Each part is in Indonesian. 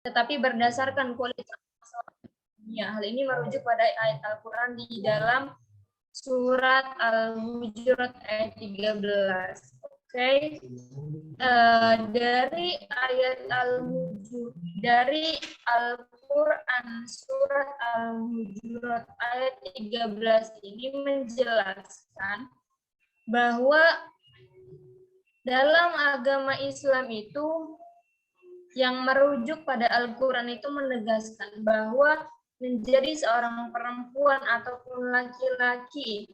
tetapi berdasarkan kualitas ya, hal ini merujuk pada ayat Al-Quran di dalam surat Al-Hujurat ayat 13. Oke. Dari ayat dari Al-Quran surat Al-Hujurat ayat 13 ini menjelaskan bahwa dalam agama Islam itu yang merujuk pada Al-Quran itu menegaskan bahwa menjadi seorang perempuan ataupun laki-laki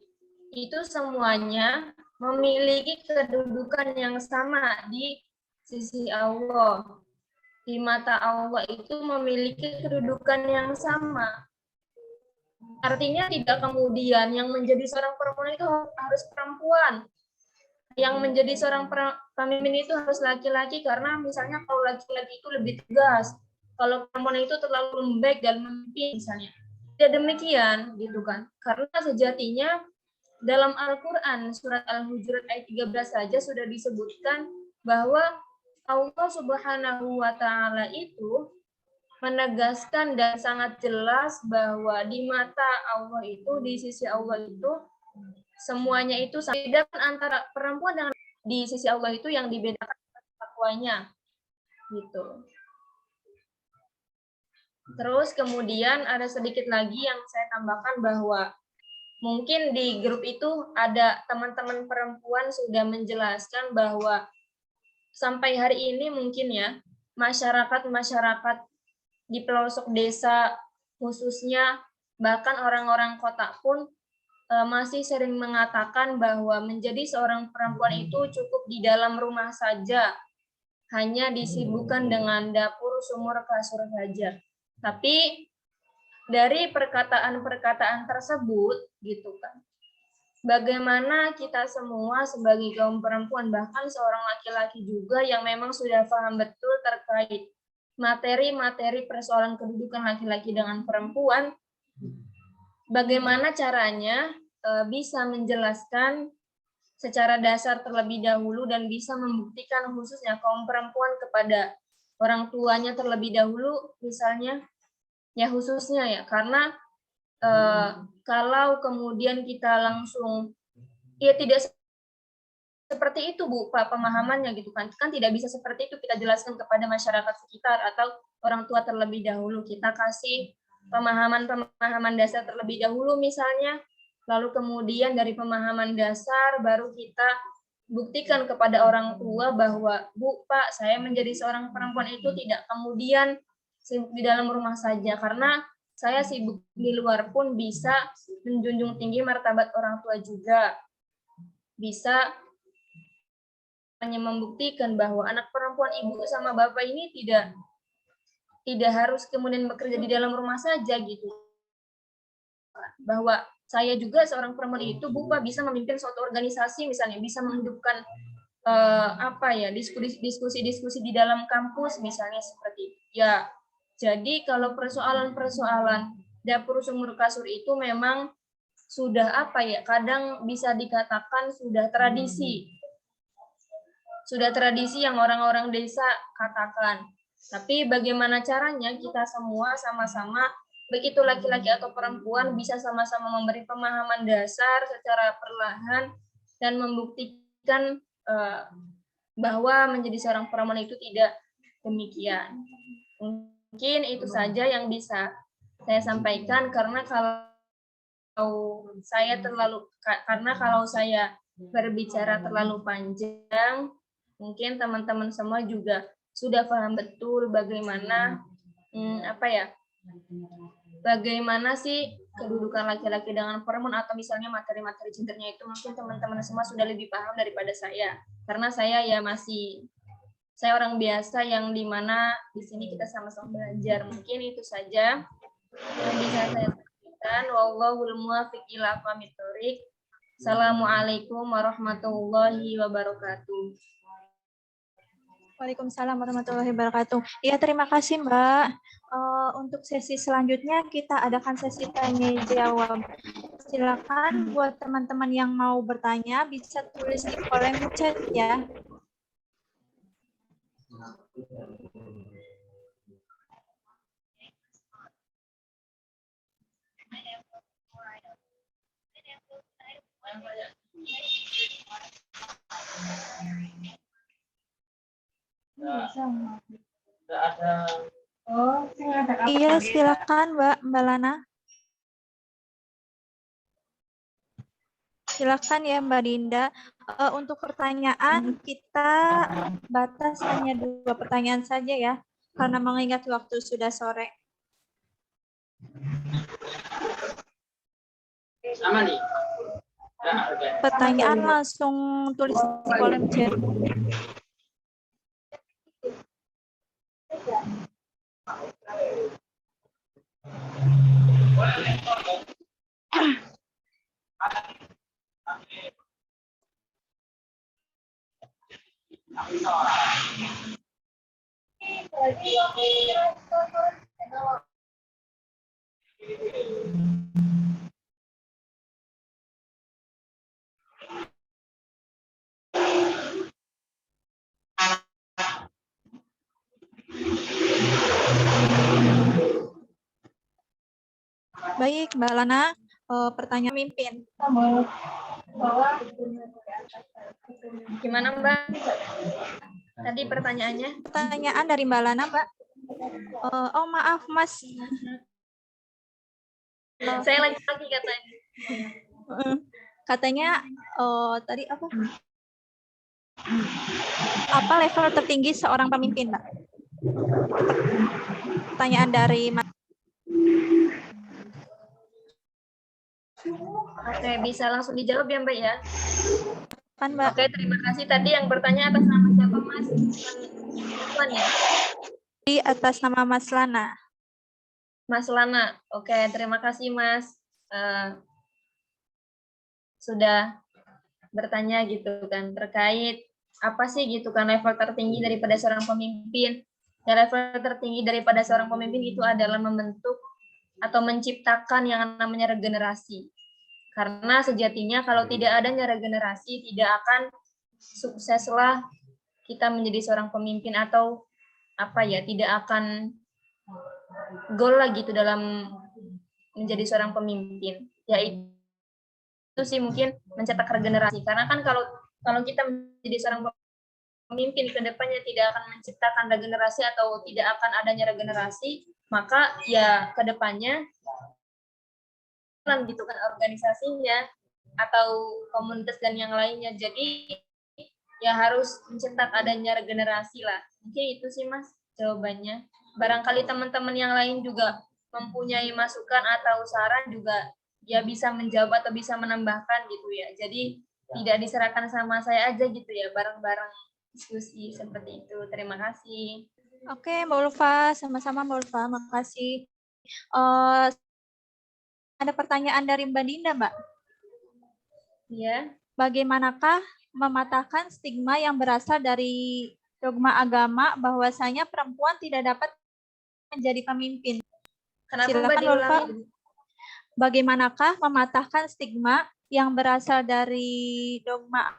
itu semuanya memiliki kedudukan yang sama di sisi Allah. Di mata Allah itu memiliki kedudukan yang sama. Artinya tidak kemudian yang menjadi seorang perempuan itu harus perempuan. Yang menjadi seorang pemimpin itu harus laki-laki, karena misalnya kalau laki-laki itu lebih tegas, kalau perempuan itu terlalu lembek dan memimpin misalnya. Tidak demikian gitu kan. Karena sejatinya dalam Al-Quran surat Al-Hujurat ayat 13 saja sudah disebutkan bahwa Allah Subhanahu wa taala itu menegaskan dan sangat jelas bahwa di mata Allah itu, di sisi Allah itu semuanya itu beda antara perempuan dengan di sisi Allah itu yang dibedakan takwanya gitu. Terus kemudian ada sedikit lagi yang saya tambahkan bahwa mungkin di grup itu ada teman-teman perempuan sudah menjelaskan bahwa sampai hari ini mungkin ya masyarakat di pelosok desa khususnya bahkan orang-orang kota pun masih sering mengatakan bahwa menjadi seorang perempuan itu cukup di dalam rumah saja, hanya disibukkan dengan dapur, sumur, kasur saja. Tapi dari perkataan-perkataan tersebut, gitu kan, bagaimana kita semua sebagai kaum perempuan, bahkan seorang laki-laki juga yang memang sudah paham betul terkait materi-materi persoalan kedudukan laki-laki dengan perempuan, bagaimana caranya bisa menjelaskan secara dasar terlebih dahulu dan bisa membuktikan khususnya kaum perempuan kepada orang tuanya terlebih dahulu misalnya, ya khususnya ya, karena kalau kemudian kita langsung, ya tidak seperti itu Bu Pak pemahamannya gitu kan tidak bisa seperti itu kita jelaskan kepada masyarakat sekitar atau orang tua terlebih dahulu, kita kasih pemahaman dasar terlebih dahulu misalnya, lalu kemudian dari pemahaman dasar baru kita buktikan kepada orang tua bahwa Bu Pak saya menjadi seorang perempuan itu tidak kemudian sibuk di dalam rumah saja, karena saya sibuk di luar pun bisa menjunjung tinggi martabat orang tua juga, bisa hanya membuktikan bahwa anak perempuan ibu sama bapak ini tidak harus kemudian bekerja di dalam rumah saja gitu. Bahwa saya juga seorang perempuan itu Bapak bisa memimpin suatu organisasi misalnya, bisa menghidupkan diskusi-diskusi di dalam kampus misalnya seperti itu. Ya. Jadi kalau persoalan-persoalan dapur sumur kasur itu memang sudah kadang bisa dikatakan sudah tradisi. Sudah tradisi yang orang-orang desa katakan. Tapi bagaimana caranya kita semua sama-sama, baik itu laki-laki atau perempuan, bisa sama-sama memberi pemahaman dasar secara perlahan dan membuktikan bahwa menjadi seorang perempuan itu tidak demikian. Mungkin itu saja yang bisa saya sampaikan, karena kalau saya berbicara terlalu panjang, mungkin teman-teman semua juga sudah paham betul bagaimana bagaimana sih kedudukan laki-laki dengan perempuan, atau misalnya materi-materi gendernya itu mungkin teman-teman semua sudah lebih paham daripada saya, karena saya orang biasa yang dimana di sini kita sama-sama belajar. Mungkin itu saja yang bisa saya sampaikan. Wallahul muwaffiq ila aqwamit thoriq. Assalamualaikum warahmatullahi wabarakatuh. Waalaikumsalam warahmatullahi wabarakatuh. Iya, terima kasih Mbak. Untuk sesi selanjutnya kita adakan sesi tanya jawab. Silakan buat teman-teman yang mau bertanya bisa tulis di kolom chat ya. Iya, silakan Mbak Lana. Silakan ya Mbak Dinda. Untuk pertanyaan kita batas hanya 2 pertanyaan saja ya, karena mengingat waktu sudah sore. Sama nih. Pertanyaan langsung tulis di kolom chat. Baik, Mbak Lana, pertanyaan pemimpin. Gimana Mbak? Tadi pertanyaannya? Pertanyaan dari Mbak Lana, Mbak. Oh maaf, Mas. Saya lagi katanya. Katanya tadi apa? Apa level tertinggi seorang pemimpin, Mbak? Pertanyaan dari Mas. Oke, bisa langsung dijawab ya Mbak ya? Kan, Mbak? Oke, terima kasih. Tadi yang bertanya atas nama siapa Mas? Puan ya? Di atas nama Mas Lana. Mas Lana. Oke, terima kasih Mas. Sudah bertanya gitu kan terkait apa sih gitu kan level tertinggi daripada seorang pemimpin. Ya, level tertinggi daripada seorang pemimpin itu adalah membentuk atau menciptakan yang namanya regenerasi. Karena sejatinya kalau tidak adanya regenerasi tidak akan sukseslah kita menjadi seorang pemimpin atau apa ya, tidak akan goal lah gitu dalam menjadi seorang pemimpin. Itu sih mungkin mencetak regenerasi. Karena kan kalau kita menjadi seorang pemimpin ke depannya tidak akan menciptakan regenerasi atau tidak akan adanya regenerasi, maka ya ke depannya gitu kan organisasinya atau komunitas dan yang lainnya. Jadi ya harus mencetak adanya regenerasi lah. Mungkin itu sih Mas jawabannya. Barangkali teman-teman yang lain juga mempunyai masukan atau saran juga ya bisa menjawab atau bisa menambahkan gitu ya. Jadi tidak diserahkan sama saya aja gitu ya, bareng-bareng diskusi seperti itu. Terima kasih. Oke, Mbak Ulfa, sama-sama Mbak Ulfa, makasih. Ada pertanyaan dari Mbak Dinda, Mbak. Ya. Bagaimanakah mematahkan stigma yang berasal dari dogma agama bahwasanya perempuan tidak dapat menjadi pemimpin? Kenapa Silakan, Mbak diulangi? Bagaimanakah mematahkan stigma yang berasal dari dogma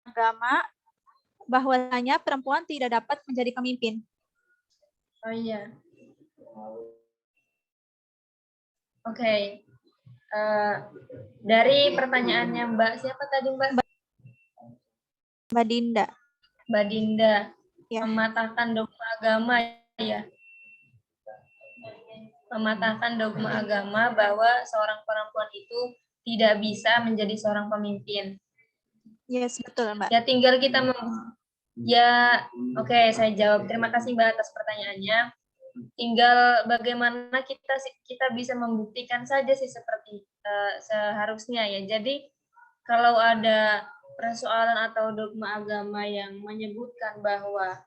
agama bahwasanya perempuan tidak dapat menjadi pemimpin? Oh iya. Oke. Dari pertanyaannya Mbak siapa tadi Mbak? Mbak Dinda. Mbak Dinda. Ya. Mematahkan dogma agama ya. Mematahkan dogma agama bahwa seorang perempuan itu tidak bisa menjadi seorang pemimpin. Yes, betul Mbak. Ya tinggal kita oke, saya jawab. Terima kasih Mbak atas pertanyaannya. Tinggal bagaimana kita bisa membuktikan saja sih seperti seharusnya ya. Jadi kalau ada persoalan atau dogma agama yang menyebutkan bahwa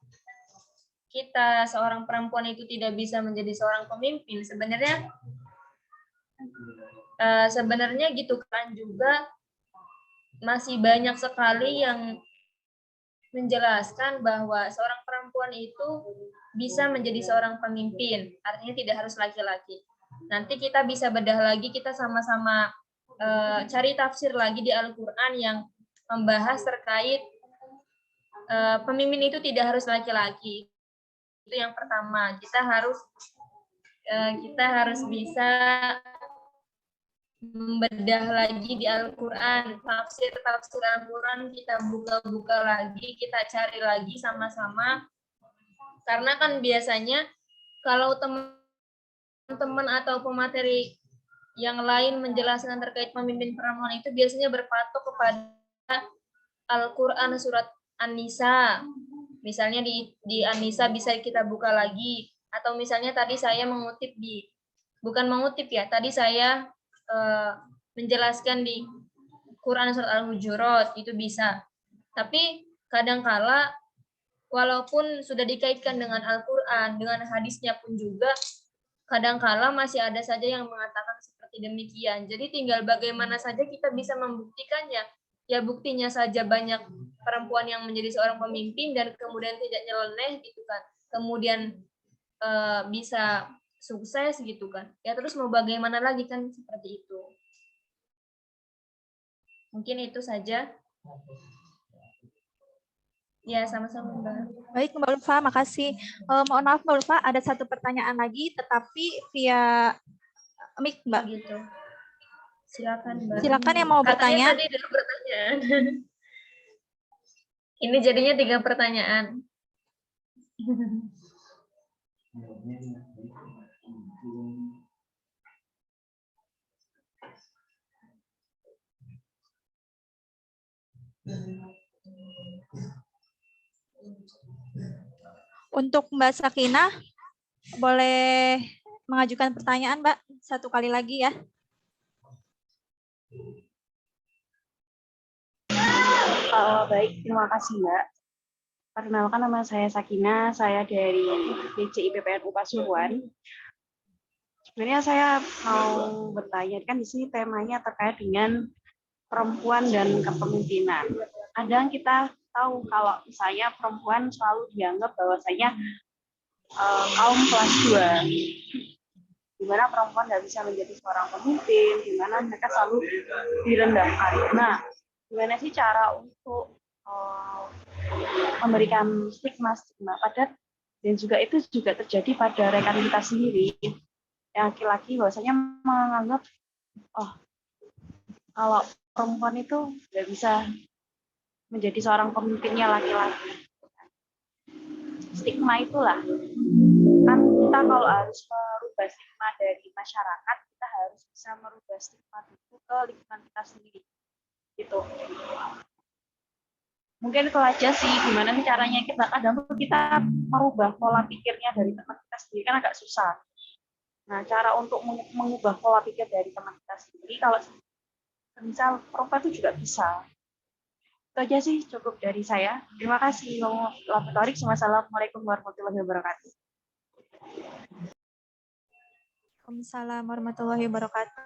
kita seorang perempuan itu tidak bisa menjadi seorang pemimpin, sebenarnya gitu kan juga masih banyak sekali yang menjelaskan bahwa seorang perempuan itu bisa menjadi seorang pemimpin, artinya tidak harus laki-laki. Nanti kita bisa bedah lagi, kita sama-sama cari tafsir lagi di Al-Quran yang membahas terkait pemimpin itu tidak harus laki-laki. Itu yang pertama, kita harus bisa membedah lagi di Al-Quran, tafsir-tafsir Al-Quran kita buka-buka lagi, kita cari lagi sama-sama. Karena kan biasanya kalau teman-teman atau pemateri yang lain menjelaskan terkait pemimpin perempuan itu biasanya berpatok kepada Al-Quran surat An-Nisa. Misalnya di An-Nisa bisa kita buka lagi. Atau misalnya tadi saya mengutip bukan mengutip ya, tadi saya menjelaskan di Quran surat Al-Hujurat, itu bisa. Tapi kadangkala walaupun sudah dikaitkan dengan Al-Quran, dengan hadisnya pun juga, kadangkala masih ada saja yang mengatakan seperti demikian. Jadi tinggal bagaimana saja kita bisa membuktikannya. Ya buktinya saja banyak perempuan yang menjadi seorang pemimpin dan kemudian tidak nyeleneh gitu kan. Kemudian bisa sukses gitu kan. Ya terus mau bagaimana lagi kan seperti itu. Mungkin itu saja. Ya, sama-sama Mbak. Baik Mbak Ulfa, makasih. Mohon maaf Mbak Ulfa, ada satu pertanyaan lagi, tetapi via mic Mbak. Gitu. Silakan Mbak. Silakan yang mau bertanya. Tadi dulu pertanyaan. Ini jadinya 3 pertanyaan. Untuk Mbak Sakinah, boleh mengajukan pertanyaan Mbak, satu kali lagi ya. Baik, terima kasih Mbak. Perkenalkan nama saya Sakinah, saya dari DCI PPNU Pasuruan. Sebenarnya saya mau bertanya, kan di sini temanya terkait dengan perempuan dan kepemimpinan. Kadang kita tahu kalau misalnya perempuan selalu dianggap bahwasanya kaum kelas 2, di mana perempuan nggak bisa menjadi seorang pemimpin, di mana mereka selalu direndahkan. Nah, gimana sih cara untuk memberikan stigma pada, dan juga itu juga terjadi pada rekan kita sendiri yang laki-laki, bahwasanya menganggap kalau perempuan itu nggak bisa menjadi seorang pemimpinnya laki-laki. Stigma itulah kan, kita kalau harus merubah stigma dari masyarakat, kita harus bisa merubah stigma itu ke lingkungan kita sendiri gitu. Mungkin itu aja sih, gimana nih caranya kita merubah pola pikirnya dari teman kita sendiri, kan agak susah. Nah, cara untuk mengubah pola pikir dari teman kita sendiri, kalau misal perempuan itu juga bisa. Itu aja sih, cukup dari saya. Terima kasih. Wassalamualaikum warahmatullahi wabarakatuh. Waalaikumsalam warahmatullahi wabarakatuh.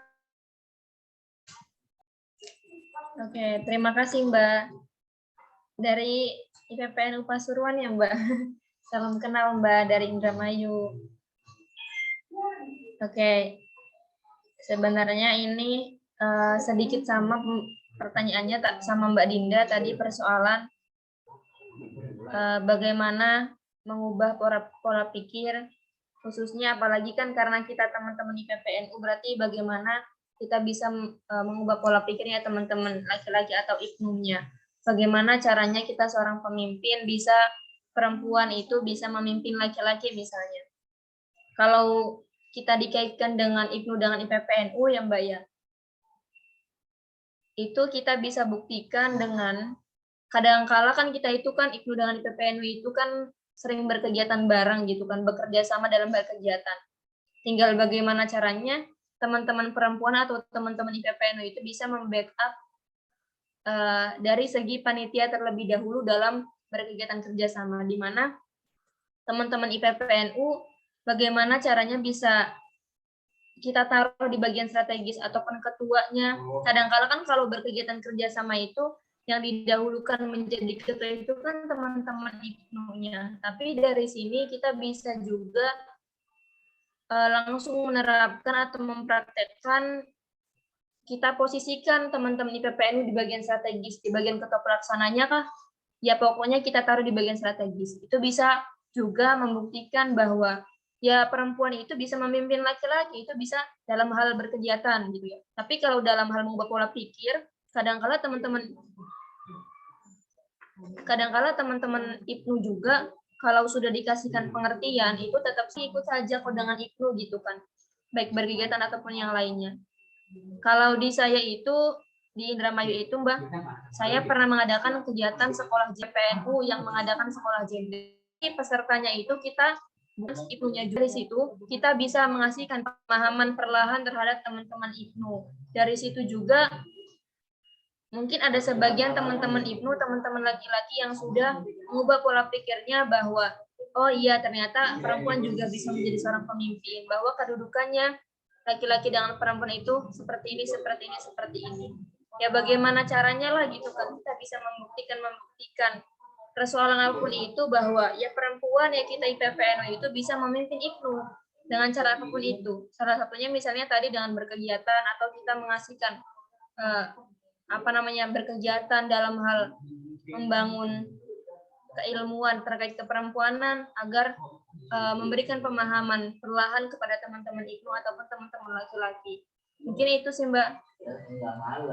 Oke, terima kasih Mbak. Dari IPPNU Pasuruan ya Mbak. Salam kenal Mbak dari Indramayu. Oke, sebenarnya ini sedikit sama pertanyaannya sama Mbak Dinda tadi, persoalan bagaimana mengubah pola pikir, khususnya apalagi kan karena kita teman-teman IPPNU, berarti bagaimana kita bisa mengubah pola pikirnya teman-teman laki-laki atau IPNU-nya. Bagaimana caranya kita seorang pemimpin bisa, perempuan itu bisa memimpin laki-laki misalnya. Kalau kita dikaitkan dengan IPNU dengan IPPNU ya Mbak ya, itu kita bisa buktikan dengan, kadangkala kan kita itu kan IPNU dengan IPPNU itu kan sering berkegiatan bareng gitu kan, bekerja sama dalam berkegiatan. Tinggal bagaimana caranya teman-teman perempuan atau teman-teman IPPNU itu bisa membackup dari segi panitia terlebih dahulu dalam berkegiatan kerjasama, di mana teman-teman IPPNU bagaimana caranya bisa kita taruh di bagian strategis ataupun ketuanya. Kadang-kala kan kalau berkegiatan kerjasama itu yang didahulukan menjadi ketua itu kan teman-teman IPNU-nya. Tapi dari sini kita bisa juga langsung menerapkan atau mempraktekkan, kita posisikan teman-teman IPPNU di bagian strategis, di bagian ketua pelaksananya kah? Ya pokoknya kita taruh di bagian strategis. Itu bisa juga membuktikan bahwa ya perempuan itu bisa memimpin laki-laki, itu bisa dalam hal berkegiatan gitu ya. Tapi kalau dalam hal mengubah pola pikir, kadangkala teman-teman IPNU juga kalau sudah dikasihkan pengertian itu tetap sih ikut saja kok dengan IPNU gitu kan, baik berkegiatan ataupun yang lainnya. Kalau di saya itu di Indramayu itu Mbak, saya pernah mengadakan kegiatan sekolah JPNU yang mengadakan sekolah gender. Pesertanya itu kita IPNU-nya juga di situ, kita bisa mengasihkan pemahaman perlahan terhadap teman-teman IPNU. Dari situ juga mungkin ada sebagian teman-teman IPNU, teman-teman laki-laki yang sudah mengubah pola pikirnya bahwa oh iya ternyata perempuan juga bisa menjadi seorang pemimpin, bahwa kedudukannya laki-laki dengan perempuan itu seperti ini, seperti ini, seperti ini. Ya bagaimana caranya lah gitu kan, kita bisa membuktikan persoalan apapun itu bahwa ya perempuan ya kita IPPNU itu bisa memimpin IPNU dengan cara apapun itu. Salah satunya misalnya tadi dengan berkegiatan atau kita mengasihkan berkegiatan dalam hal membangun keilmuan terkait keperempuanan agar memberikan pemahaman perlahan kepada teman-teman IPNU ataupun teman-teman laki-laki. Mungkin itu sih Mbak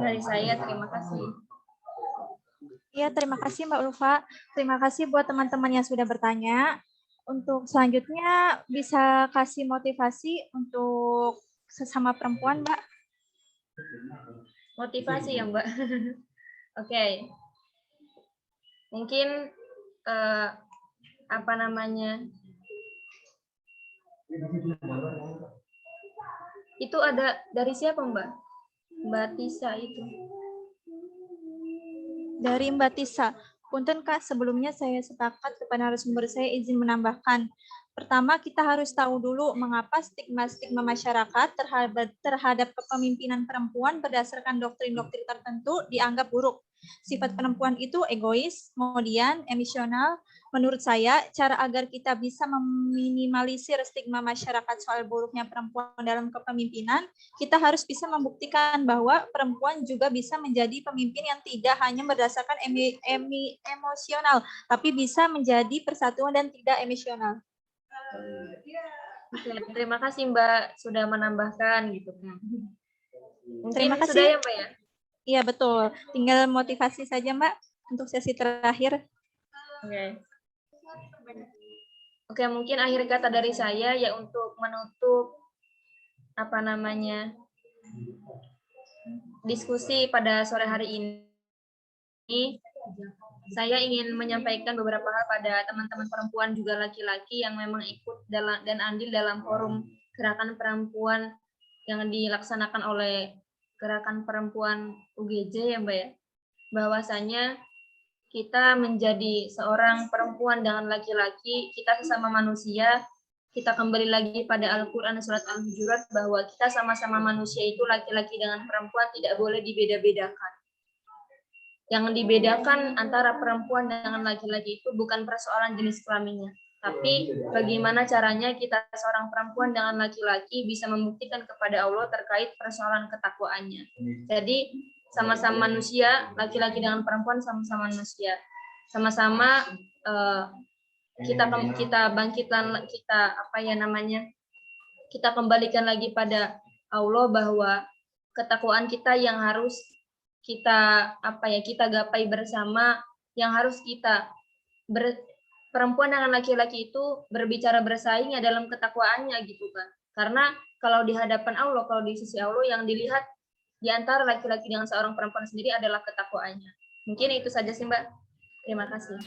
dari saya. Terima kasih. Iya, terima kasih Mbak Ulfa. Terima kasih buat teman-teman yang sudah bertanya. Untuk selanjutnya bisa kasih motivasi untuk sesama perempuan, Mbak. Motivasi ya Mbak. Oke. Mungkin itu ada dari siapa Mbak? Mbak Tisa itu. Dari Mbak Tisa. Punten Kak, sebelumnya saya sepakat kepada narasumber saya izin menambahkan. Pertama, kita harus tahu dulu mengapa stigma-stigma masyarakat terhadap kepemimpinan perempuan berdasarkan doktrin-doktrin tertentu dianggap buruk. Sifat perempuan itu egois, kemudian emosional. Menurut saya, cara agar kita bisa meminimalisir stigma masyarakat soal buruknya perempuan dalam kepemimpinan, kita harus bisa membuktikan bahwa perempuan juga bisa menjadi pemimpin yang tidak hanya berdasarkan emosional, tapi bisa menjadi persatuan dan tidak emosional. Terima kasih Mbak sudah menambahkan gitu. Mungkin terima kasih. Sudah ya Mbak ya? Iya betul. Tinggal motivasi saja Mbak untuk sesi terakhir. Oke, mungkin akhir kata dari saya ya untuk menutup diskusi pada sore hari ini. Saya ingin menyampaikan beberapa hal pada teman-teman perempuan juga laki-laki yang memang ikut dan andil dalam forum gerakan perempuan yang dilaksanakan oleh Gerakan Perempuan UGJ ya Mbak ya. Bahwasanya kita menjadi seorang perempuan dengan laki-laki, kita sesama manusia, kita kembali lagi pada Al-Quran surat Al-Hujurat bahwa kita sama-sama manusia itu laki-laki dengan perempuan tidak boleh dibeda-bedakan. Yang dibedakan antara perempuan dengan laki-laki itu bukan persoalan jenis kelaminnya, tapi bagaimana caranya kita seorang perempuan dengan laki-laki bisa membuktikan kepada Allah terkait persoalan ketakwaannya. Jadi sama-sama manusia, laki-laki dengan perempuan sama-sama manusia, sama-sama kita kembalikan lagi pada Allah bahwa ketakwaan kita yang harus kita gapai bersama, yang harus kita perempuan dengan laki-laki itu berbicara bersaing ya dalam ketakwaannya gitu kan. Karena kalau di hadapan Allah, kalau di sisi Allah yang dilihat di antara laki-laki dengan seorang perempuan sendiri adalah ketakwaannya. Mungkin itu saja sih Mbak. Terima kasih.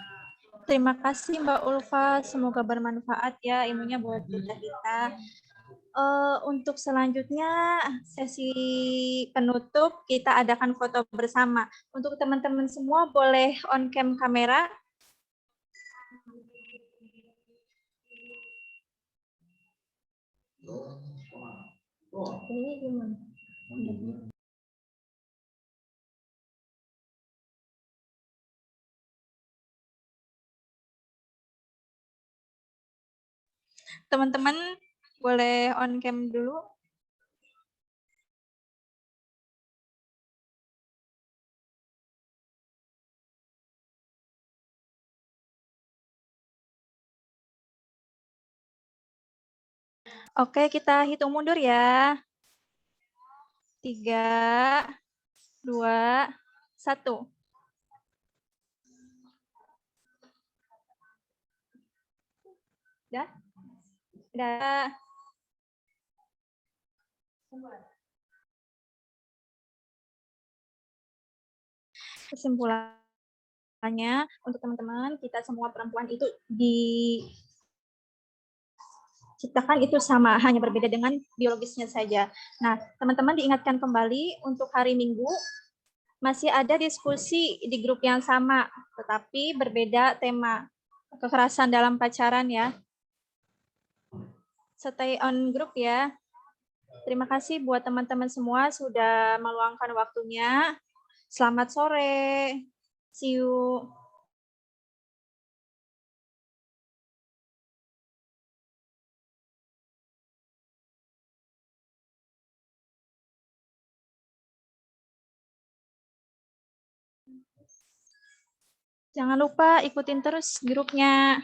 Terima kasih Mbak Ulfa, semoga bermanfaat ya ilmunya buat kita. Untuk selanjutnya sesi penutup kita adakan foto bersama. Untuk teman-teman semua boleh on cam kamera. Ini gimana? Teman-teman boleh on cam dulu. Oke, kita hitung mundur ya. 3, 2, 1. Udah? Udah. Kesimpulannya, untuk teman-teman, kita semua perempuan itu diciptakan itu sama, hanya berbeda dengan biologisnya saja. Nah, teman-teman diingatkan kembali untuk hari Minggu, masih ada diskusi di grup yang sama, tetapi berbeda tema, kekerasan dalam pacaran ya. Stay on group ya. Terima kasih buat teman-teman semua sudah meluangkan waktunya. Selamat sore. See you. Jangan lupa ikutin terus grupnya.